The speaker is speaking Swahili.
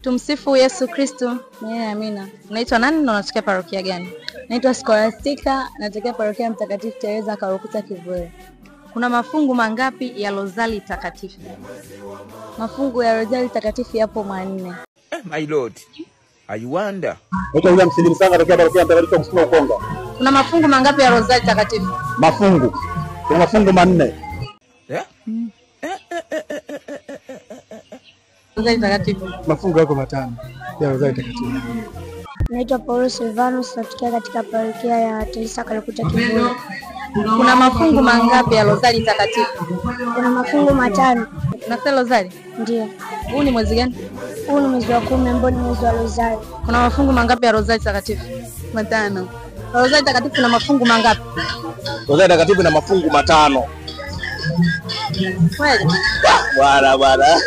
Tumsifu Yesu Kristo. Amina. Unaitwa nani na unatokea parokia gani? Naitwa Scholastica, natokea parokia Mtakatifu Teresa Karukuta Kivule. Kuna mafungu mangapi ya Rozari Takatifu? Mafungu ya Rozari Takatifu yapo 4. My Lord, I wonder. Naitwa William Sidini Sanga, natokea parokia Mtakatifu Agustino Ukonga. Kuna mafungu mangapi ya Rozari Takatifu? Mafungu. Kuna mafungu 4. Rozari Takatifu. Mafungu yako 5 ya Rozari Takatifu. Naitwa Paulo Silvanus, natokea katika parokia ya Teresa Karukuta Kivule. Kuna mafungu mangapi ya Rozari Takatifu? Kuna mafungu 5. Unasema Rozari? Ndio. Huu ni mwezi gani? Huu ni mwezi wa 10 ambao ni mwezi wa Rozari. Kuna mafungu mangapi ya Rozari Takatifu? 5. Rozari Takatifu ina mafungu mangapi? Rozari Takatifu ina mafungu 5. Kweli? Bwana.